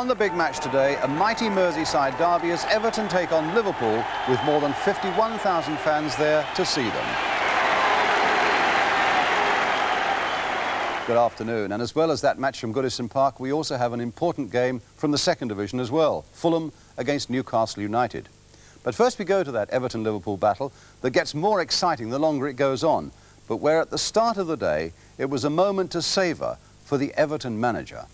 On the big match today, a mighty Merseyside derby as Everton take on Liverpool with more than 51,000 fans there to see them. Good afternoon, and as well as that match from Goodison Park, we also have an important game from the second division as well, Fulham against Newcastle United. But first we go to that Everton-Liverpool battle that gets more exciting the longer it goes on, but where at the start of the day it was a moment to savour for the Everton manager.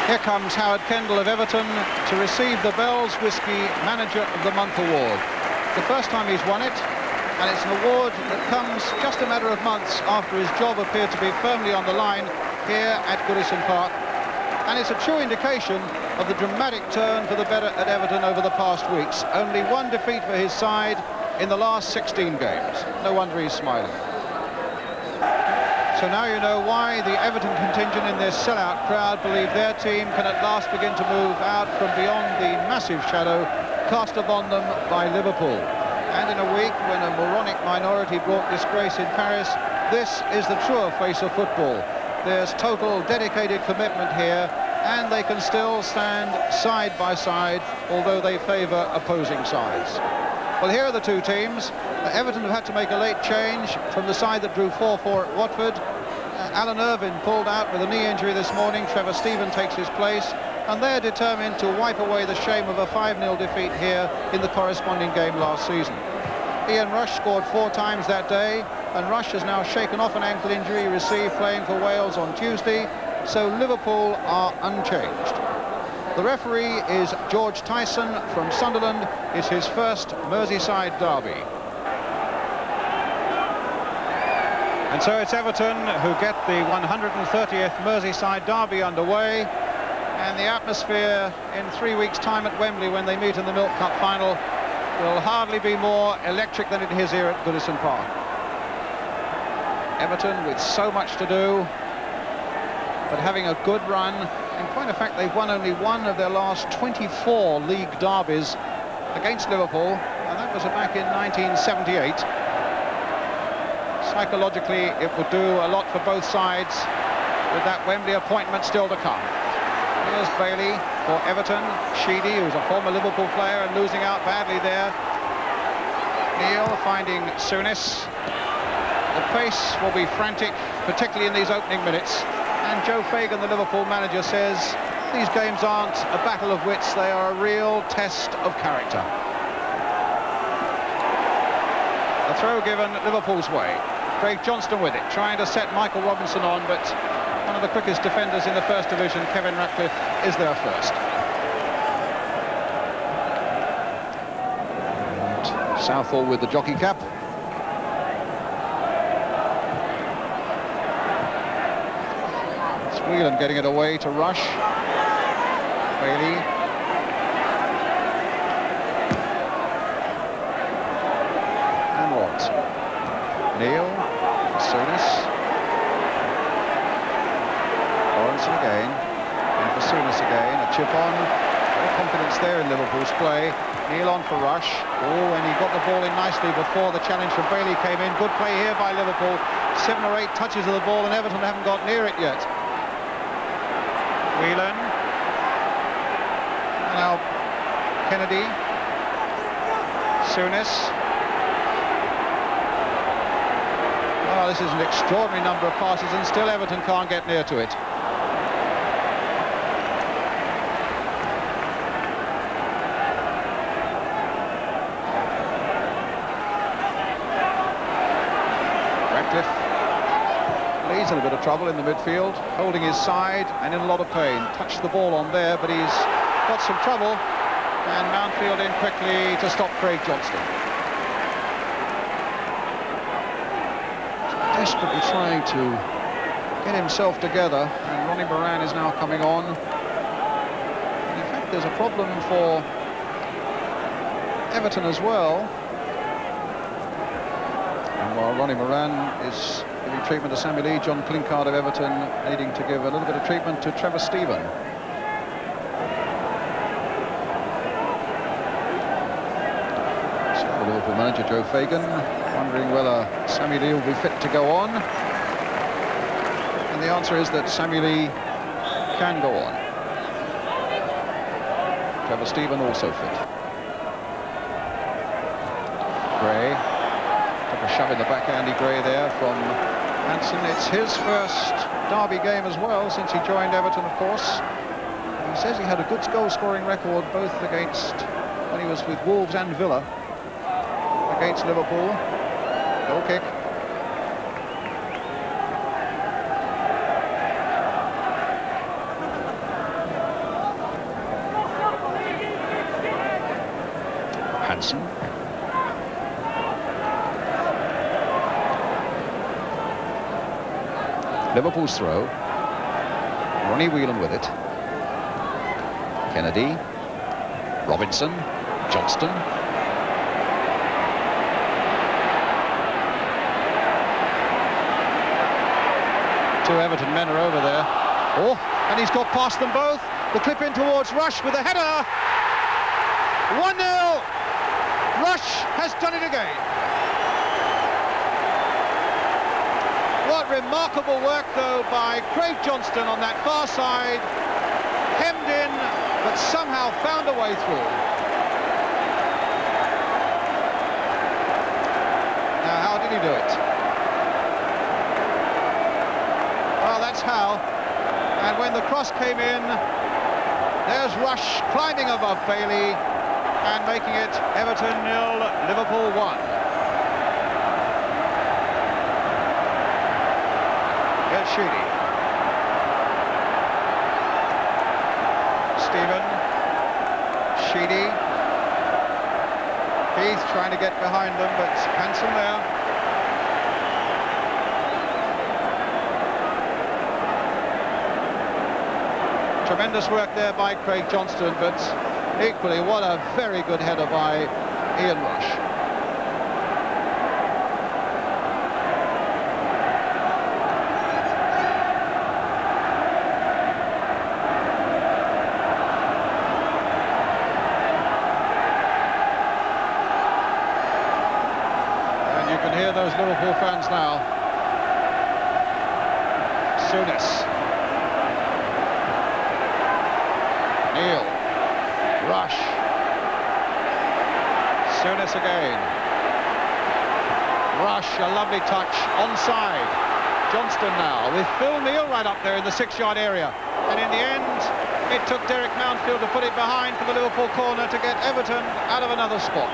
Here comes Howard Kendall of Everton to receive the Bell's Whisky Manager of the Month award. The first time he's won it, and it's an award that comes just a matter of months after his job appeared to be firmly on the line here at Goodison Park. And it's a true indication of the dramatic turn for the better at Everton over the past weeks. Only one defeat for his side in the last 16 games. No wonder he's smiling. So now you know why the Everton contingent in this sellout crowd believe their team can at last begin to move out from beyond the massive shadow cast upon them by Liverpool. And in a week when a moronic minority brought disgrace in Paris, this is the truer face of football. There's total dedicated commitment here, and they can still stand side by side, although they favour opposing sides. Well, here are the two teams. Everton have had to make a late change from the side that drew 4-4 at Watford. Alan Irvine pulled out with a knee injury this morning. Trevor Steven takes his place, and they're determined to wipe away the shame of a 5-0 defeat here in the corresponding game last season. Ian Rush scored 4 times that day, and Rush has now shaken off an ankle injury he received playing for Wales on Tuesday, so Liverpool are unchanged. The referee is George Tyson from Sunderland. It's his first Merseyside derby. And so it's Everton who get the 130th Merseyside derby underway, and the atmosphere in 3 weeks' time at Wembley when they meet in the Milk Cup final will hardly be more electric than it is here at Goodison Park. Everton with so much to do, but having a good run. In point of fact, they've won only one of their last 24 league derbies against Liverpool, and that was back in 1978. Psychologically, it would do a lot for both sides with that Wembley appointment still to come. Here's Bailey for Everton. Sheedy, who's a former Liverpool player and losing out badly there. Neil finding Souness. The pace will be frantic, particularly in these opening minutes. And Joe Fagan, the Liverpool manager, says these games aren't a battle of wits, they are a real test of character. A throw given Liverpool's way. Craig Johnston with it, trying to set Michael Robinson on, but one of the quickest defenders in the first division, Kevin Ratcliffe, is there first. And Southall with the jockey cap. It's Whelan getting it away to Rush. Bailey. And what? Neil. Souness. Lawrenson again. And for Souness again. A chip on. No confidence there in Liverpool's play. Neil on for Rush. Oh, and he got the ball in nicely before the challenge from Bailey came in. Good play here by Liverpool. 7 or 8 touches of the ball, and Everton haven't got near it yet. Whelan. Now Kennedy. Souness. Oh, this is an extraordinary number of passes, and still Everton can't get near to it. Ratcliffe leads in a bit of trouble in the midfield, holding his side and in a lot of pain. Touched the ball on there, but he's got some trouble, and Mountfield in quickly to stop Craig Johnston. Desperately trying to get himself together, and Ronnie Moran is now coming on. And in fact, there's a problem for Everton as well. And while Ronnie Moran is giving treatment to Sammy Lee, John Klinkard of Everton needing to give a little bit of treatment to Trevor Steven. So the Liverpool manager Joe Fagan wondering whether Sammy Lee will be fit to go on. And the answer is that Sammy Lee can go on. Trevor Stephen also fit. Gray took a shove in the back, Andy Gray there from Hansen. It's his first derby game as well since he joined Everton, of course. He says he had a good goal-scoring record both against, when he was with Wolves and Villa, against Liverpool. Goal kick. Hansen. Liverpool's throw. Ronnie Whelan with it. Kennedy. Robinson. Johnston. Two Everton men are over there. Oh, and he's got past them both. The clip in towards Rush with a header. 1-0. Rush has done it again. What remarkable work, though, by Craig Johnston on that far side. Hemmed in, but somehow found a way through. Now, how did he do it? Well, that's how. And when the cross came in, there's Rush climbing above Bailey and making it Everton 0, Liverpool 1. Here's Sheedy. Stephen. Sheedy. Heath trying to get behind them, but Hansen there. Tremendous work there by Craig Johnston, but equally, what a very good header by Ian Rush. And you can hear those Liverpool fans now. Souness. Neil. Rush. Souness again. Rush, a lovely touch, onside. Johnston now with Phil Neal right up there in the 6-yard area. And in the end, it took Derek Mountfield to put it behind for the Liverpool corner to get Everton out of another spot.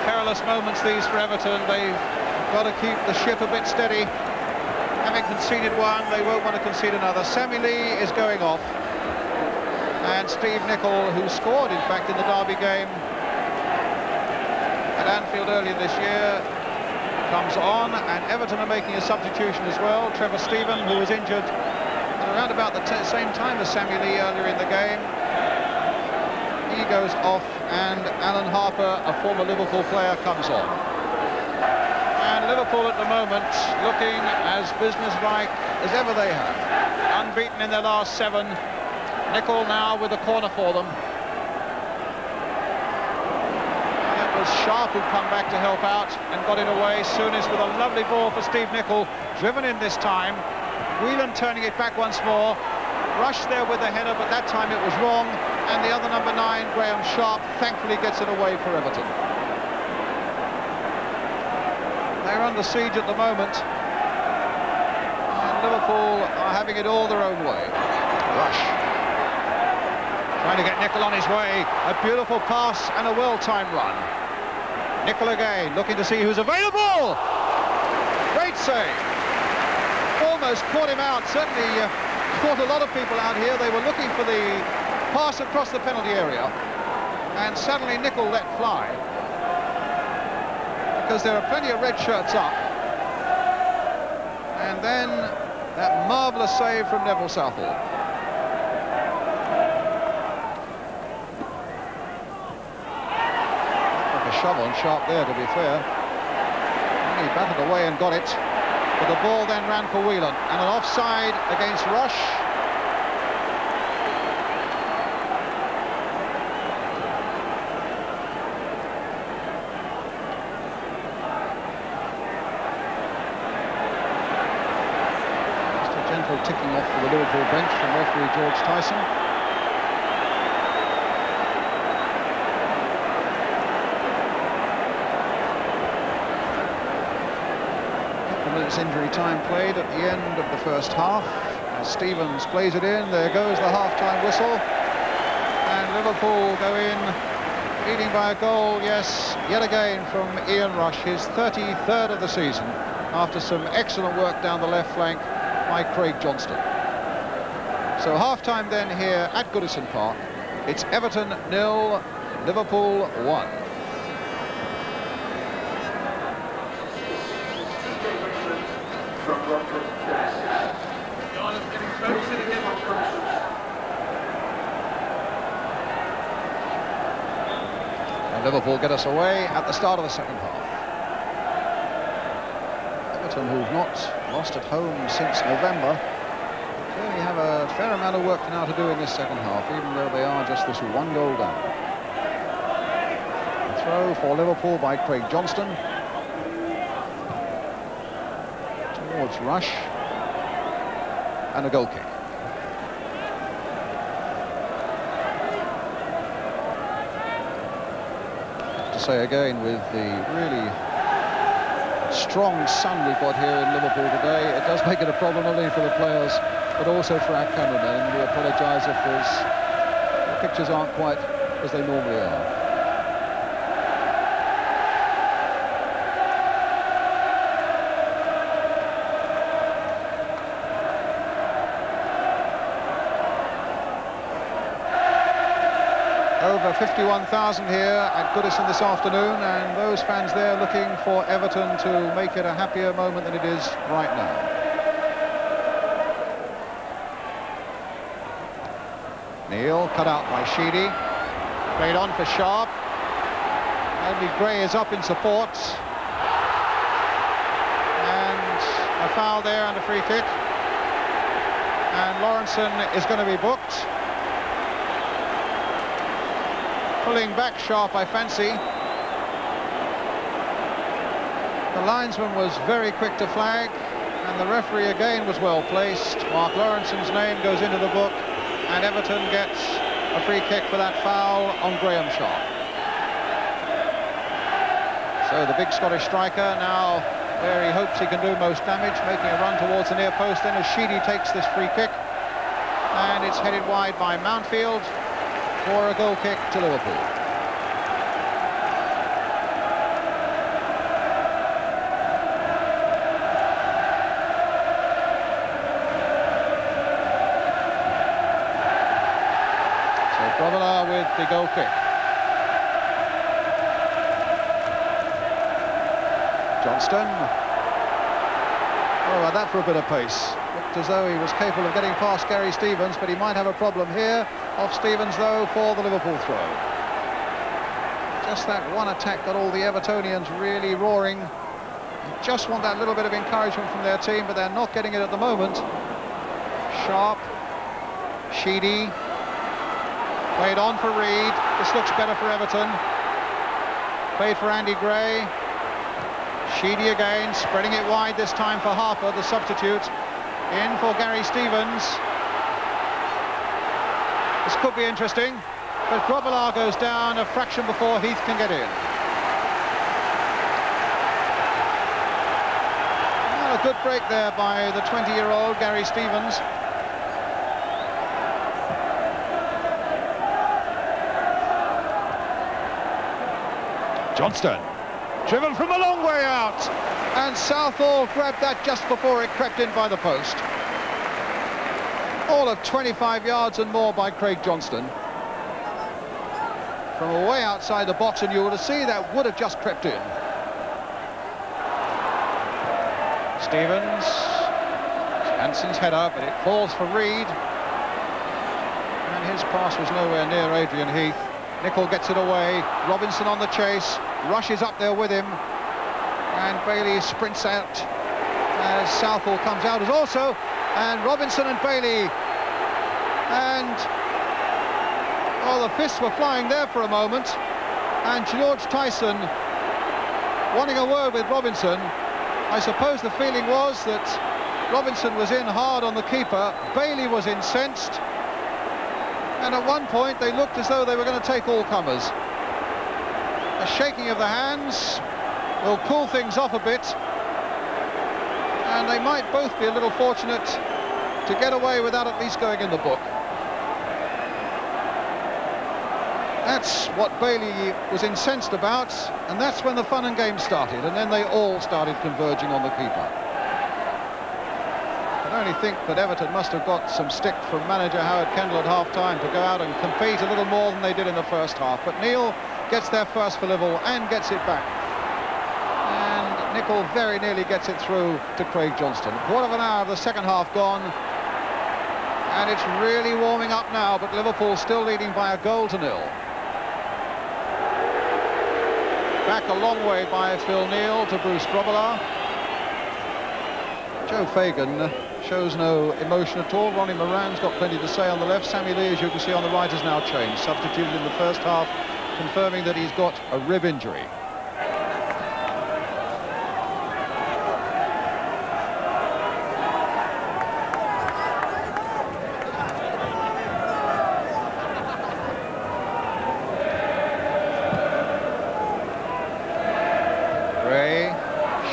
Perilous moments these for Everton. They've got to keep the ship a bit steady. Having conceded one, they won't want to concede another. Sammy Lee is going off. And Steve Nicol, who scored, in fact, in the derby game at Anfield earlier this year, comes on. And Everton are making a substitution as well. Trevor Stephen, who was injured at around about the same time as Sammy Lee earlier in the game. He goes off, and Alan Harper, a former Liverpool player, comes on. And Liverpool at the moment looking as businesslike as ever they have. Unbeaten in their last 7. Nicol now with the corner for them. And it was Sharp who come back to help out and got it away. Souness with a lovely ball for Steve Nicol, driven in this time. Whelan turning it back once more. Rush there with the header, but that time it was wrong. And the other number 9, Graham Sharp, thankfully gets it away for Everton. They're under siege at the moment, and Liverpool are having it all their own way. Rush trying to get Nicol on his way. A beautiful pass and a well-timed run. Nicol again, looking to see who's available. Great save. Almost caught him out. Certainly caught a lot of people out here. They were looking for the pass across the penalty area, and suddenly Nicol let fly. Because there are plenty of red shirts up. And then that marvellous save from Neville Southall. Took a shove on Sharp there, to be fair. And he batted away and got it. But the ball then ran for Whelan. And an offside against Rush. little ticking off for the Liverpool bench from referee George Tyson. Minutes injury time played at the end of the first half. As Stevens plays it in, there goes the half-time whistle, and Liverpool go in leading by a goal, yes, yet again from Ian Rush, his 33rd of the season, after some excellent work down the left flank by Craig Johnston. So half-time then here at Goodison Park. It's Everton 0, Liverpool 1. And Liverpool get us away at the start of the second half. Everton, who've not lost at home since November, clearly have a fair amount of work now to do in this second half, even though they are just this one goal down. A throw for Liverpool by Craig Johnston towards Rush, and a goal kick. To say again, with the really strong sun we've got here in Liverpool today, it does make it a problem not only for the players but also for our cameramen, and we apologise if the pictures aren't quite as they normally are. Over 51,000 here at Goodison this afternoon, and those fans there looking for Everton to make it a happier moment than it is right now. Neil cut out by Sheedy, played on for Sharp. Andy Gray is up in support, and a foul there and a free kick, and Lawrenson is going to be booked. Pulling back Sharp, I fancy. The linesman was very quick to flag, and the referee again was well placed. Mark Lawrenson's name goes into the book, and Everton gets a free kick for that foul on Graham Sharp. So the big Scottish striker now where he hopes he can do most damage, making a run towards the near post then as Sheedy takes this free kick, and it's headed wide by Mountfield for a goal kick to Liverpool. So Grobbelaar with the goal kick. Johnston. Oh, that for a bit of pace. Looked as though he was capable of getting past Gary Stevens, but he might have a problem here. Off Stevens, though, for the Liverpool throw. Just that one attack got all the Evertonians really roaring. You just want that little bit of encouragement from their team, but they're not getting it at the moment. Sharp, Sheedy, played on for Reed. This looks better for Everton. Played for Andy Gray. Sheedy again, spreading it wide this time for Harper, the substitute. In for Gary Stevens. This could be interesting, but Grobbelaar goes down a fraction before Heath can get in. Well, a good break there by the 20-year-old Gary Stevens. Johnston, driven from a long way out, and Southall grabbed that just before it crept in by the post. All of 25 yards and more by Craig Johnston. From way outside the box, and you would have seen that would have just crept in. Stevens, Hanson's header, but it falls for Reed. And his pass was nowhere near Adrian Heath. Nicol gets it away, Robinson on the chase, Rush is up there with him, and Bailey sprints out as Southall comes out as also, and Robinson and Bailey, and oh, the fists were flying there for a moment, and George Tyson wanting a word with Robinson. I suppose the feeling was that Robinson was in hard on the keeper. Bailey was incensed. And at one point, they looked as though they were going to take all comers. A shaking of the hands will cool things off a bit. And they might both be a little fortunate to get away without at least going in the book. That's what Bailey was incensed about, and that's when the fun and games started, and then they all started converging on the keeper. I can only think that Everton must have got some stick from manager Howard Kendall at half-time to go out and compete a little more than they did in the first half. But Neil gets there first for Liverpool and gets it back. And Nicol very nearly gets it through to Craig Johnston. A quarter of an hour of the second half gone. And it's really warming up now, but Liverpool still leading by a goal to nil. Back a long way by Phil Neal to Bruce Grobbelaar. Joe Fagan shows no emotion at all. Ronnie Moran's got plenty to say on the left. Sammy Lee, as you can see on the right, has now changed. Substituted in the first half, confirming that he's got a rib injury.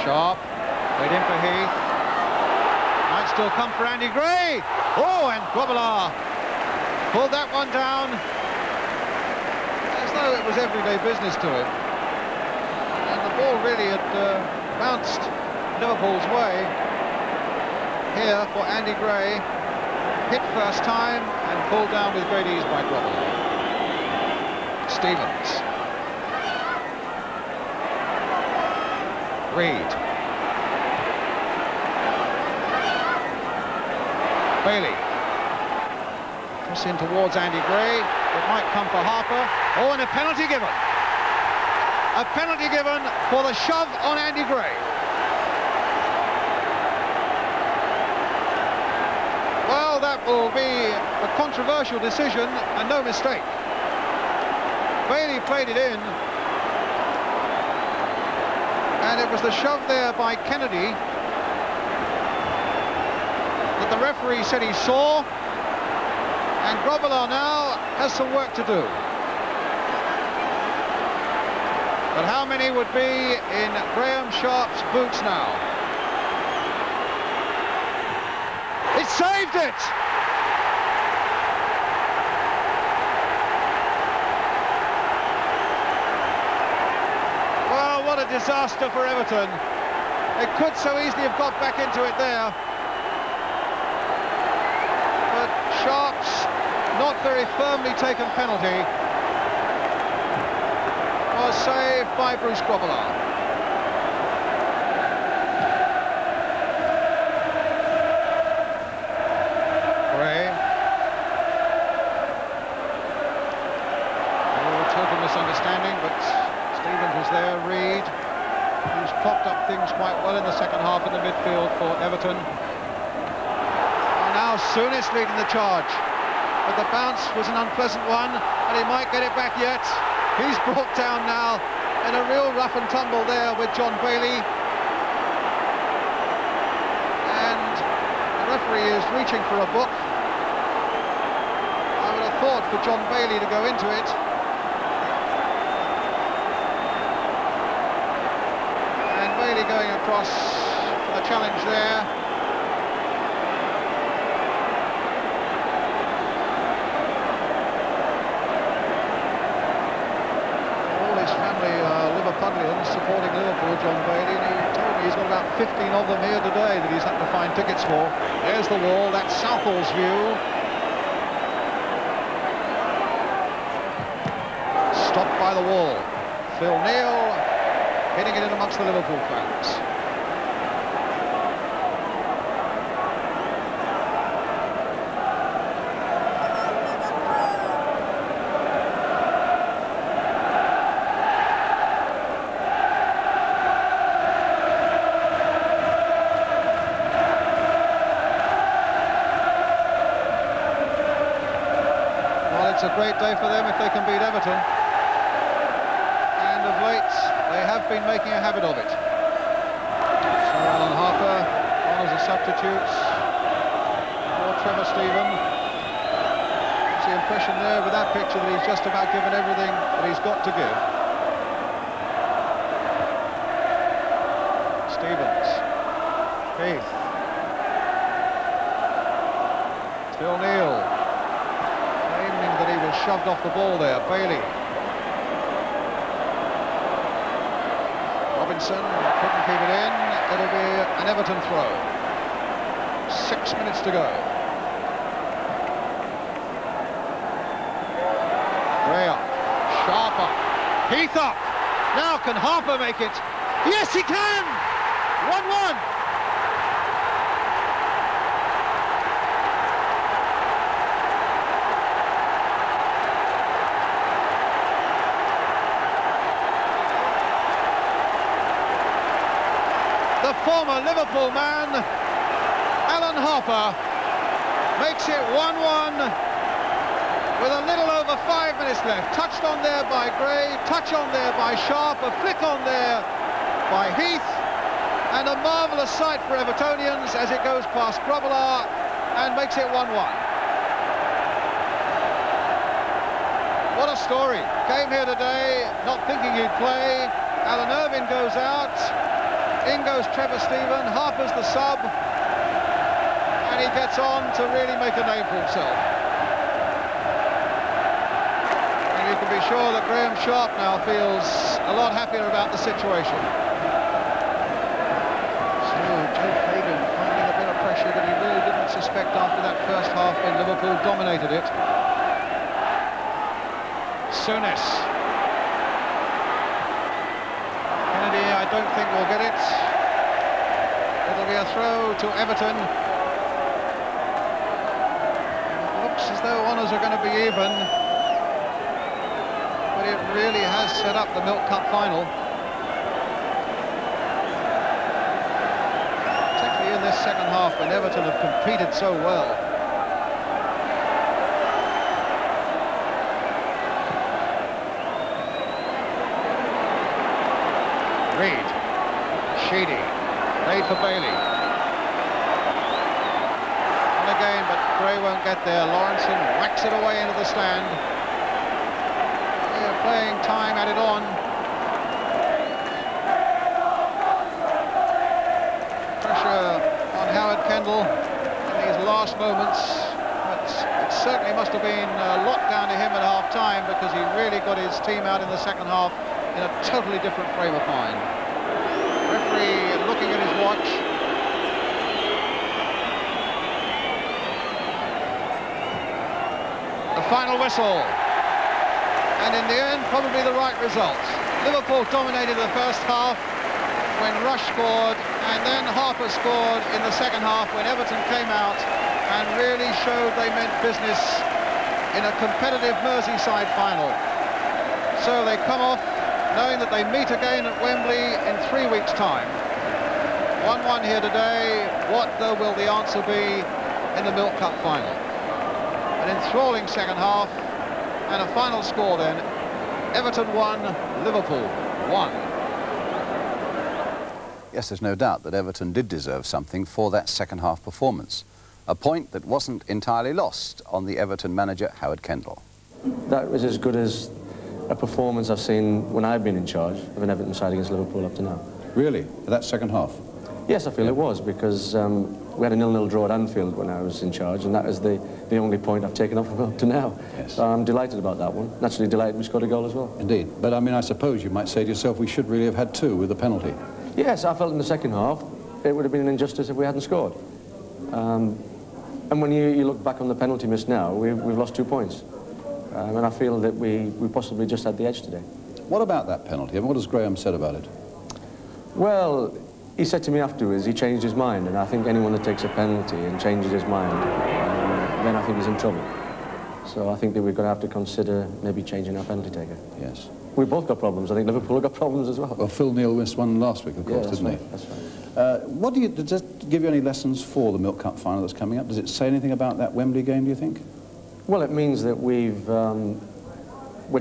Sharp, played in for Heath. Might still come for Andy Gray. Oh, and Grobbelaar pulled that one down as though it was everyday business to him. And the ball really had bounced Liverpool's way. Here for Andy Gray. Hit first time and pulled down with great ease by Grobbelaar. Stevens. Reed. Bailey. Cross in towards Andy Gray. It might come for Harper. Oh, and a penalty given. A penalty given for the shove on Andy Gray. Well, that will be a controversial decision and no mistake. Bailey played it in. And it was the shove there by Kennedy that the referee said he saw. And Grobbelaar now has some work to do. But how many would be in Graham Sharp's boots now? It saved it! What a disaster for Everton. They could so easily have got back into it there. But Sharp's not very firmly taken penalty was saved by Bruce Grobbelaar. Gray. Oh, total misunderstanding, but Stevens was there. Reed, who's propped up things quite well in the second half in the midfield for Everton. And now Souness leading the charge. But the bounce was an unpleasant one, and he might get it back yet. He's brought down now in a real rough and tumble there with John Bailey. And the referee is reaching for a book. I would have thought for John Bailey to go into it. Bailey going across for the challenge there. All his family are Liverpudlians supporting Liverpool, John Bailey, and he told me he's got about 15 of them here today that he's had to find tickets for. There's the wall, that's Southall's view. Stopped by the wall. Phil Neal hitting it in amongst the Liverpool fans. Well, it's a great day for them if they can beat Everton. And of late, they have been making a habit of it. So Alan Harper honours a substitutes for Trevor Stephen. It's the impression there with that picture that he's just about given everything that he's got to give. Stevens. Heath. Still Neil. Claiming that he was shoved off the ball there. Bailey. Robinson couldn't keep it in. It'll be an Everton throw. 6 minutes to go. Gray up. Sharp up. Heath up. Now can Harper make it? Yes, he can! 1-1. The former Liverpool man, Alan Harper, makes it 1-1 with a little over 5 minutes left. Touched on there by Gray, touch on there by Sharp, a flick on there by Heath, and a marvellous sight for Evertonians as it goes past Grobbelaar and makes it 1-1. What a story. Came here today not thinking he'd play. Alan Irvine goes out. In goes Trevor Stephen, Harper's the sub, and he gets on to really make a name for himself. And you can be sure that Graham Sharp now feels a lot happier about the situation. So Joe Fagan finding a bit of pressure that he really didn't suspect after that first half when Liverpool dominated it. Souness. Kennedy, I don't think we'll get it. It'll be a throw to Everton. It looks as though honours are going to be even, but it really has set up the Milk Cup final. Particularly in this second half when Everton have competed so well. Reed, Sheedy, made for Bailey. On again, but Gray won't get there. Lawrenson whacks it away into the stand. They're playing time added on. Pressure on Howard Kendall in these last moments. But it certainly must have been locked down to him at half-time because he really got his team out in the second half in a totally different frame of mind. Referee looking at his watch. The final whistle. And in the end, probably the right result. Liverpool dominated the first half when Rush scored, and then Harper scored in the second half when Everton came out and really showed they meant business in a competitive Merseyside final. So they come off knowing that they meet again at Wembley in 3 weeks' time. 1-1 here today. What, though, will the answer be in the Milk Cup final? An enthralling second half and a final score then. Everton 1, Liverpool 1. Yes, there's no doubt that Everton did deserve something for that second half performance. A point that wasn't entirely lost on the Everton manager, Howard Kendall. That was as good as a performance I've seen when I've been in charge of an Everton side against Liverpool up to now. Really? That second half? Yes, I feel it was, because we had a 0-0 draw at Anfield when I was in charge, and that is the only point I've taken off up to now. Yes. So I'm delighted about that one. Naturally delighted we scored a goal as well. Indeed. But I mean, I suppose you might say to yourself, we should really have had 2 with the penalty. Yes, I felt in the second half it would have been an injustice if we hadn't scored. And when you look back on the penalty miss now, we've lost 2 points. And I feel that we possibly just had the edge today. What about that penalty? And what has Graham said about it? Well, he said to me afterwards he changed his mind, and I think anyone that takes a penalty and changes his mind, then I think he's in trouble. So I think that we're going to have to consider maybe changing our penalty taker. Yes. We've both got problems. I think Liverpool have got problems as well. Well, Phil Neal missed one last week, of course, didn't he? That's right. Does that give you any lessons for the Milk Cup final that's coming up? Does it say anything about that Wembley game, do you think? Well, it means that we're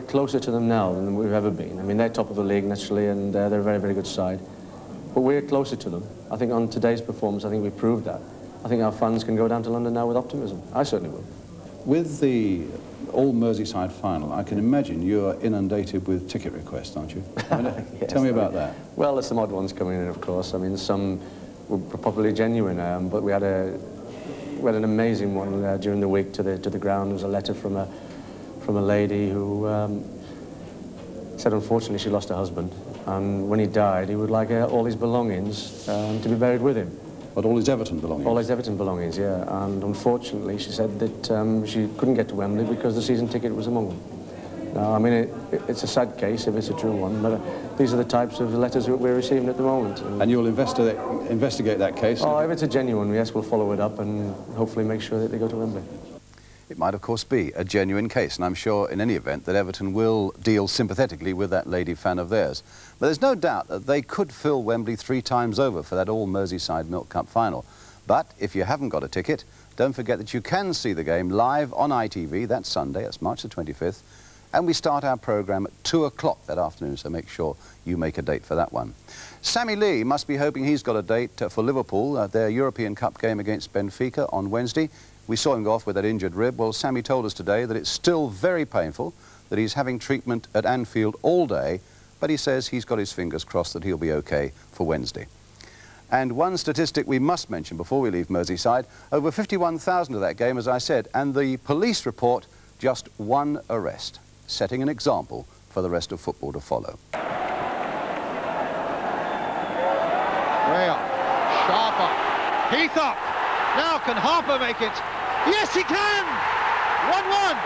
closer to them now than we've ever been. I mean, they're top of the league, naturally, and they're a very, very good side. But we're closer to them. I think on today's performance, I think we proved that. I think our fans can go down to London now with optimism. I certainly will. With the all-Merseyside final, I can imagine you're inundated with ticket requests, aren't you? Yes, tell me about that. Well, there's some odd ones coming in, of course. I mean, some were probably genuine, but we had an amazing one during the week to the ground. There was a letter from a lady who said unfortunately she lost her husband, and when he died he would like all his belongings to be buried with him. But all his Everton belongings? All his Everton belongings, yeah. And unfortunately she said that she couldn't get to Wembley because the season ticket was among them. Now, I mean, it's a sad case if it's a true one, but these are the types of letters that we're receiving at the moment. And you'll investigate that case? Oh, if it's a genuine, yes, we'll follow it up and hopefully make sure that they go to Wembley. It might, of course, be a genuine case, and I'm sure in any event that Everton will deal sympathetically with that lady fan of theirs. But there's no doubt that they could fill Wembley 3 times over for that all-Merseyside Milk Cup final. But if you haven't got a ticket, don't forget that you can see the game live on ITV. That's Sunday, that's March the 25th. And we start our programme at 2 o'clock that afternoon, so make sure you make a date for that one. Sammy Lee must be hoping he's got a date for Liverpool, their European Cup game against Benfica on Wednesday. We saw him go off with that injured rib. Well, Sammy told us today that it's still very painful, that he's having treatment at Anfield all day, but he says he's got his fingers crossed that he'll be okay for Wednesday. And one statistic we must mention before we leave Merseyside, over 51,000 of that game, as I said, and the police report just 1 arrest, setting an example for the rest of football to follow. Way up, sharp up, Heath up. Now can Harper make it? Yes, he can! 1-1.